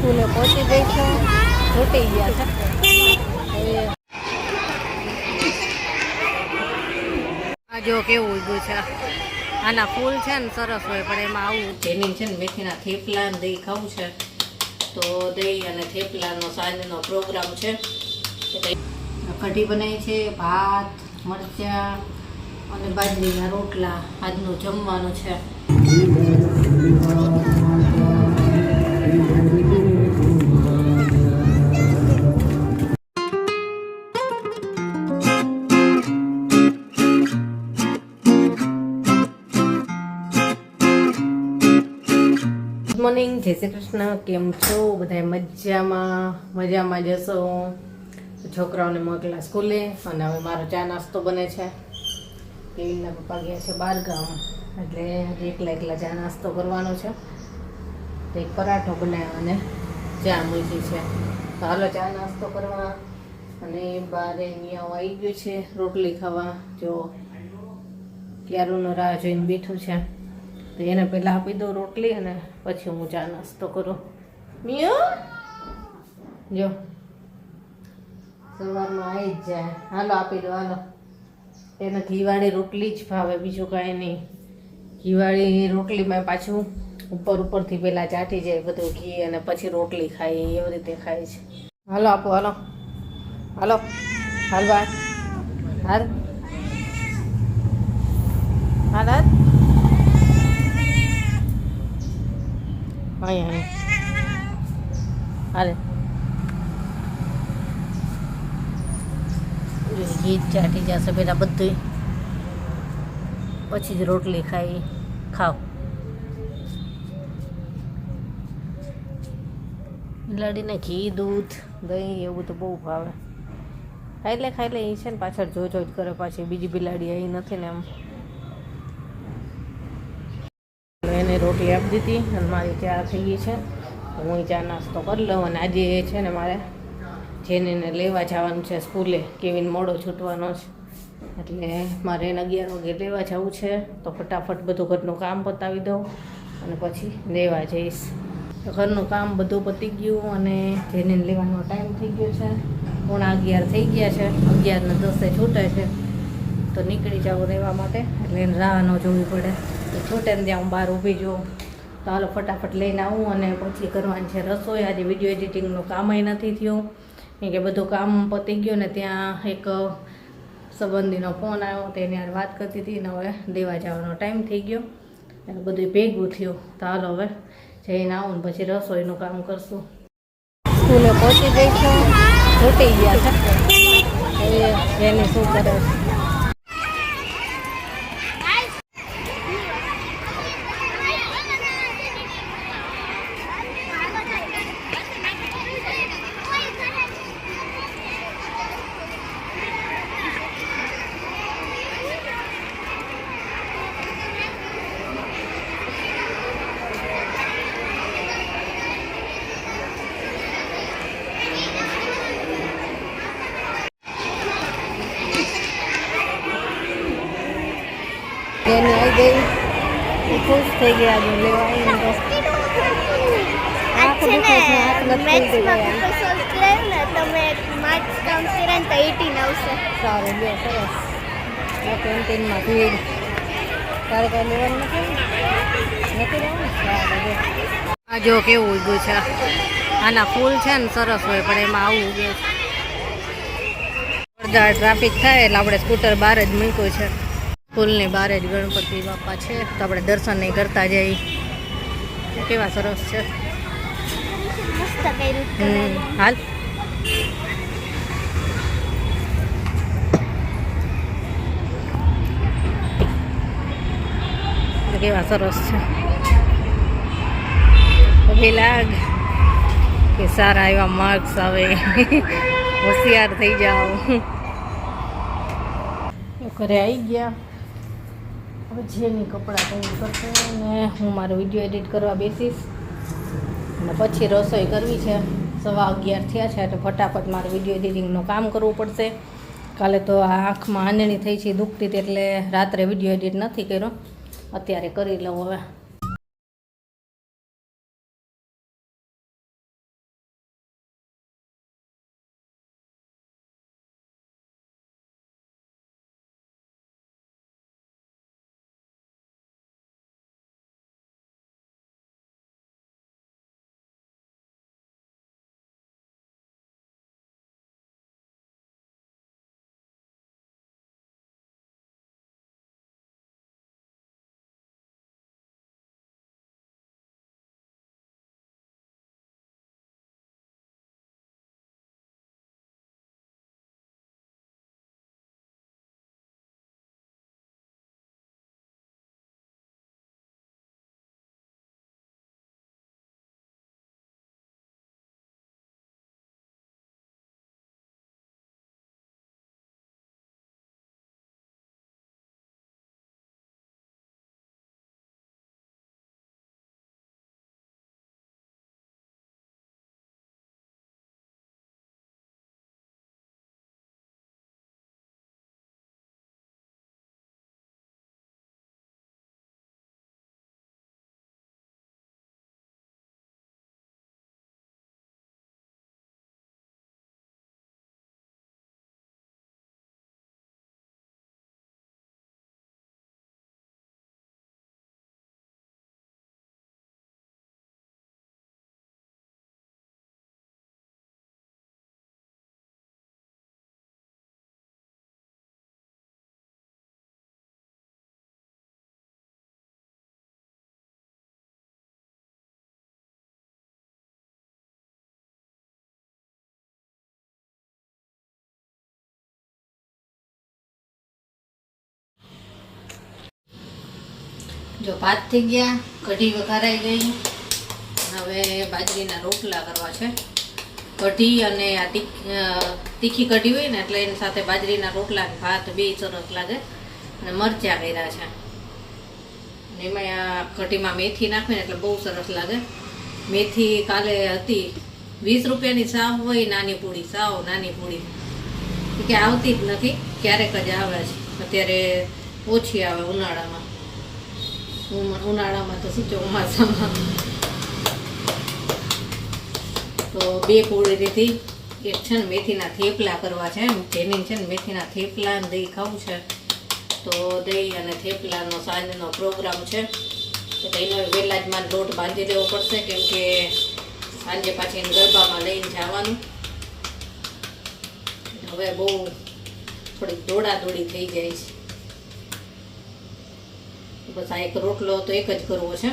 સ્કૂલે પહોંચી ગઈ છું, છૂટી ગયા છે. આ જો કેવું ઉગ્યું છે. આના ફૂલ છે ને સરસ હોય, પણ એમાં આવું જેની છે ને મેથીના થેપલા ને દહીં ખાવું છે, તો દહીં અને થેપલાનો સાંજનો પ્રોગ્રામ છે. કઢી બનાવી છે, ભાત, મરચાં અને બાજરીના રોટલા આજનું જમવાનું છે. ગુડ મોર્નિંગ, જય શ્રી કૃષ્ણ. કેમ છો બધા? મજામાં જશો. છોકરાઓને મોકલા સ્કૂલે અને હવે મારો ચા નાસ્તો બને છે. કેવીનના પપ્પા ગયા છે બહાર ગામ, એટલે એકલા ચા નાસ્તો કરવાનો છે. તો એક પરાઠો બનાવ્યો અને ચા મૂકી છે. તો હાલો ચા નાસ્તો કરવા. અને બારે અહીંયા આવી ગયું છે રોટલી ખાવા. જો ક્યારુંનો રાહ જોઈને બેઠું છે, તો એને પહેલાં આપી દઉં રોટલી અને પછી હું ચા નાસ્તો કરું. મિયો જો સવારમાં આવી જ જાય. હાલો આપી દો, હાલો. એને ઘીવાળી રોટલી જ ભાવે, બીજું કાંઈ નહીં. ઘીવાળી રોટલીમાં પાછું ઉપરથી પહેલાં ચાટી જાય બધું ઘી અને પછી રોટલી ખાય, એવી રીતે ખાય છે. હાલો આપો, હાલો હાલો હાલ બાર હાલ હાલ હાલ અહીંયા હાલે ઘી ચાટી જશે પેલા બધું, પછી જ રોટલી ખાઈ. ખાવ બિલાડીને ઘી, દૂધ, દહીં એવું તો બહુ ભાવે. ખાઈ લે એ છે ને પાછળ જો જ કરે. પાછી બીજી બિલાડી અહીં નથી ને એમ. એને રોટલી આપી દીધી અને મારી ચા થઈ ગઈ છે. હું ચા નાસ્તો કરી લઉં. અને આજે છે ને મારે જેને લેવા જવાનું છે સ્કૂલે. કેવીન મોડો છૂટવાનો છે, એટલે મારે એને 11 વાગે લેવા જવું છે. તો ફટાફટ બધું ઘરનું કામ પતાવી દઉં અને પછી લેવા જઈશ. ઘરનું કામ બધું પતી ગયું અને જેને લેવાનો ટાઈમ થઈ ગયો છે. 11:15 થઈ ગયા છે. 11:10 છૂટે છે, તો નીકળી જાઉં રહેવા માટે. એટલે એને રાહ ન જોવી પડે. તો છૂટે ને ત્યાં હું બહાર ઊભી જોઉં. તો હાલો ફટાફટ લઈને આવું અને પછી કરવાની છે રસોઈ. આજે વિડીયો એડિટિંગનું કામય નથી થયું, કેમ કે બધું કામ પતી ગયું ને ત્યાં એક સંબંધીનો ફોન આવ્યો, તેને યાર વાત કરતી હતી ને હવે લેવા જવાનો ટાઈમ થઈ ગયો, એટલે બધું ભેગું થયું. તો હાલો હવે જઈને આવું ને પછી રસોઈનું કામ કરશું. સ્કૂલે પહોંચી ગઈ છું, છૂટી ગયા છે. એની શું કરે છે? જેની આવી ગઈ, ખુશ થઈ ગયા. જો લેવા આવીને સારું લ્યો, સરસ. કેન્ટીનમાં ભીડ. તારે કાંઈ લેવાનું નથી લેવાનું? આ જો કેવું ઉગ્યું છે. આના ફૂલ છે ને સરસ હોય, પણ એમાં આવું ઉગે છે. અડધા ટ્રાફિક થાય એટલે આપણે સ્કૂટર બહાર જ મૂક્યું છે. સ્કૂલની બહાર જ ગણપતિ બાપા છે, તો આપણે દર્શન નહીં કરતા જઈએ. કેવા સરસ છે. હાલ કેવા સરસ છે. લાગ કે સારા એવા માર્ક્સ આવે, હોશિયાર થઈ જાઓ. ઘરે આવી ગયા. હવે જેની કપડાં ચેન્જ કરશે ને હું મારો વિડીયો એડિટ કરવા બેસીશ. અને પછી રસોઈ કરવી છે. 11:15 થયા છે, એટલે ફટાફટ મારે વિડીયો એડિટિંગનું કામ કરવું પડશે. કાલે તો આ આંખમાં આંજણી થઈ છે, દુખતી હતી, એટલે રાત્રે વિડીયો એડિટ નથી કર્યો. અત્યારે કરી લઉં હવે. જો ભાત થઈ ગયા, કઢી વઘારાઈ ગઈ. હવે બાજરીના રોટલા કરવા છે. કઢી અને આ તીખી કઢી હોય ને એટલે એની સાથે બાજરીના રોટલા અને ભાત બે સરસ લાગે. અને મરચાં કર્યા છે. અને એમાં આ કઢીમાં મેથી નાખવીને એટલે બહુ સરસ લાગે. મેથી કાલે હતી 20 રૂપિયાની સાવ હોય, નાની પૂડી, સાવ નાની પૂડી કે આવતી જ નથી, ક્યારેક જ આવે છે. અત્યારે ઓછી આવે ઉનાળામાં. ઉનાળામાં તો શું ચોમાસામાં તો 2 પૂરી લીધી. એક છે ને મેથીના થેપલા કરવા છે. જેની છે ને મેથીના થેપલા ને દહીં ખાવું છે, તો દહીં અને થેપલાનો સાંજનો પ્રોગ્રામ છે. તો એનો વહેલા જ મારે લોટ બાંધી દેવો પડશે, કેમ કે સાંજે પાછી ગરબામાં લઈને જવાનું. હવે બહુ થોડીક દોડાદોડી થઈ જાય છે. બસ આ એક રોટલો તો એક જ કરવો છે,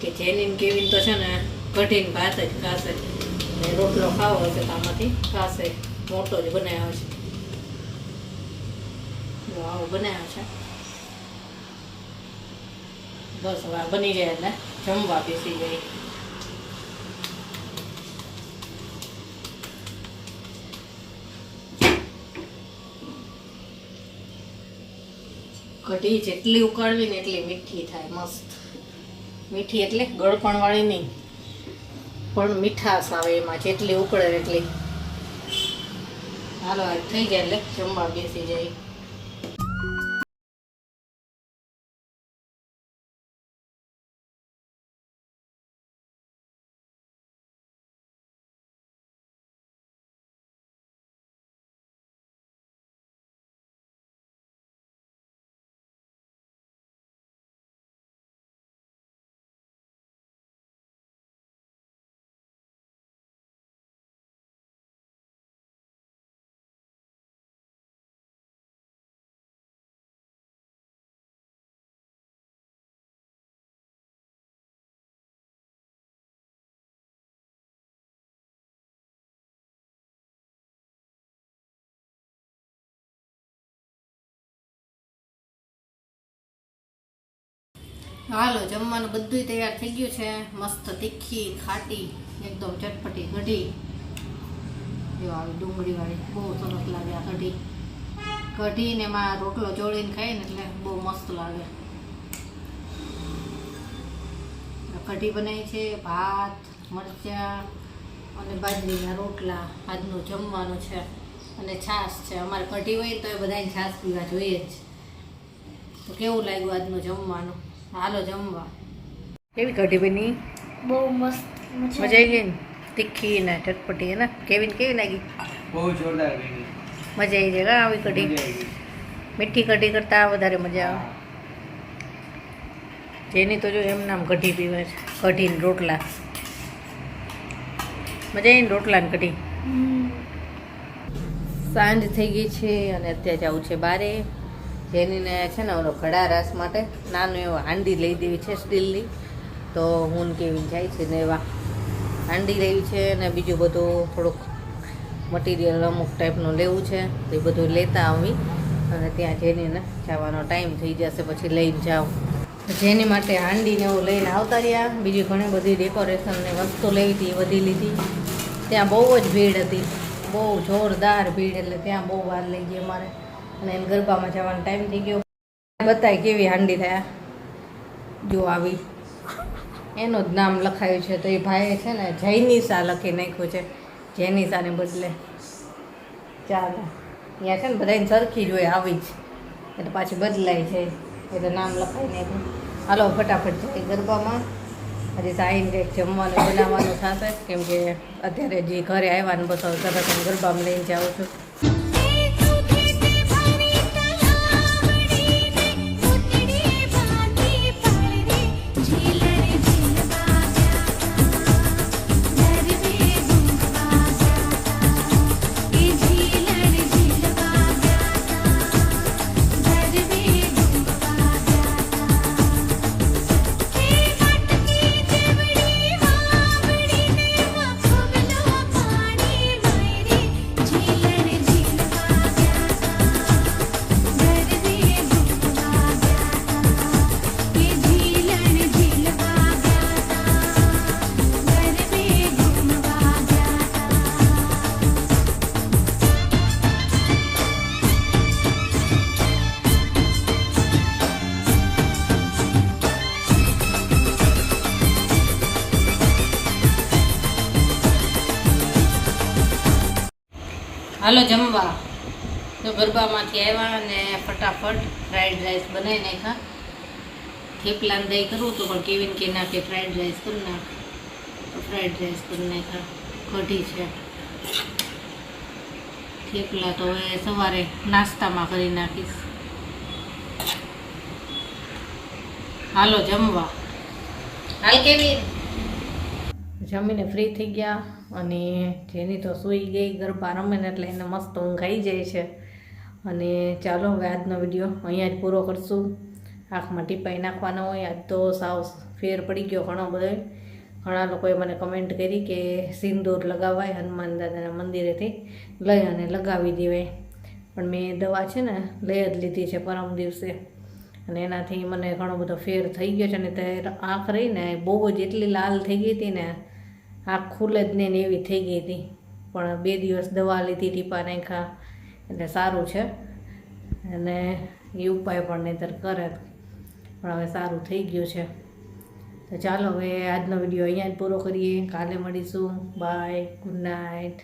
કે જેની કેવીન તો છે ને કઢીને ભાત જ ખાશે. રોટલો ખાવો હશે તો આમાંથી ખાશે. મોટો જ બનાવ્યો છે, આવો બનાવ્યો છે. બસ હવે બની જાય એટલે જમવા બેસી જાય. કઢી જેટલી ઉકાળવી ને એટલી મીઠી થાય, મસ્ત. મીઠી એટલે ગળપણ વાળી નહીં, પણ મીઠાશ આવે એમાં, જેટલી ઉકળે એટલી. હાલો થઈ જાય એટલે જમવા બેસી જાય. હાલો જમવાનું બધું તૈયાર થઈ ગયું છે. મસ્ત તીખી ખાટી એકદમ ચટપટી કઢી. જો આવી ડુંગળી વાળી બહુ સરસ લાગે આ કઢી. કઢી ને એમાં રોટલો ચોળીને ખાય ને એટલે બહુ મસ્ત લાગે. કઢી બનાવી છે, ભાત, મરચાં અને બાજરીના રોટલા આજનું જમવાનું છે. અને છાશ છે. અમારે કઢી હોય તો એ બધાને છાશ પીવા જોઈએ જ. તો કેવું લાગ્યું આજનું જમવાનું? હાલો જમવા. કેવી કઢી બની? બહુ મસ્ત, મજા આવી ગઈ ને? તીખી ને ચટપટી હે ને? કેવી લાગી? બહુ જોરદાર બની. મજા આવી જાય આવી કઢી. મીઠી કઢી કરતા વધારે મજા આવે. જેની તો જો એમ નામ કઢી પીવે છે. કઢી ને રોટલા. મજા આવી ને રોટલા ને કઢી. સાંજ થઈ ગઈ છે અને અત્યારે જવું છે બારે. જેનીને છે ને ઓલો ઘડા રસ માટે નાનું એવો હાંડી લઈ દેવી છે સ્ટીલની. તો હું કેવી જાય છે ને એવા હાંડી લેવી છે. ને બીજું બધું થોડુંક મટીરિયલ અમુક ટાઈપનું લેવું છે. તો એ બધું લેતા આવી અને ત્યાં જેનીને જવાનો ટાઈમ થઈ જશે, પછી લઈને જાઉં. જેની માટે હાંડીને એવું લઈને આવતા રહ્યા. બીજી ઘણી બધી ડેકોરેશનની વસ્તુ લેવી હતી, એ બધી લીધી. ત્યાં બહુ જ ભીડ હતી, બહુ જોરદાર ભીડ. એટલે ત્યાં બહુ વાર લઈ ગઈ અમારે. અને એને ગરબામાં જવાનો ટાઈમ થઈ ગયો. બતાય કેવી હાંડી થયા. જો આવી એનું જ નામ લખાયું છે. તો એ ભાઈએ છે ને જૈનિશા લખી નાખ્યું છે. જેનિશાને બદલે ચાલો. ત્યાં છે ને બધાને સરખી જ હોય આવી જ, એટલે પાછી બદલાય છે એટલે નામ લખાઈ નાખ્યું. હાલો ફટાફટ જાય ગરબામાં. હજી સાઈને કંઈક જમવાનું બનાવવાનું થશે, કેમ કે અત્યારે જે ઘરે આવ્યા ને બસ તરત ગરબામાં લઈને જાઉં છું. झीलड़ હાલો જમવા. તો ગરબામાંથી આવ્યા અને ફટાફટ ફ્રાઈડ રાઈસ બનાવી નાખ્યા. થેપલાને દહીં કરવું હતું પણ કેવીન કે નાખે ફ્રાઈડ રાઈસ કરી નાખ, તો ફ્રાઈડ રાઈસ કરી નાખ્યા. કઢી છે, થેપલા તો હવે સવારે નાસ્તામાં કરી નાખીશ. હાલો જમવા. હાલ કેવી જમીને ફ્રી થઈ ગયા અને જેની તો સૂઈ ગઈ, ગરબા રમે ને એટલે એને મસ્ત ઊંઘ આવી જાય છે. અને ચાલો હવે આજનો વિડીયો અહીંયા જ પૂરો કરશું. આંખમાં ટીપાઈ નાખવાના હોય, આજ તો સાવ ફેર પડી ગયો ઘણો બધો. ઘણા લોકોએ મને કમેન્ટ કરી કે સિંદૂર લગાવાય હનુમાન દાદાના મંદિરેથી લઈ અને લગાવી દેવાય, પણ મેં દવા છે ને લઈ જ લીધી છે પરમ દિવસે, અને એનાથી મને ઘણો બધો ફેર થઈ ગયો છે. અને તે આંખ રહીને બહુ જ એટલી લાલ થઈ ગઈ હતી ને, આંખ ખુલે જ નહીં ને એવી થઈ ગઈ હતી. પણ 2 દિવસ દવા લીધી, ટીપા નાખ્યા, એટલે સારું છે. અને એ ઉપાય પણ નહીંતર કરે, પણ હવે સારું થઈ ગયું છે. તો ચાલો હવે આજનો વિડીયો અહીંયા જ પૂરો કરીએ. કાલે મળીશું. Bye, good night.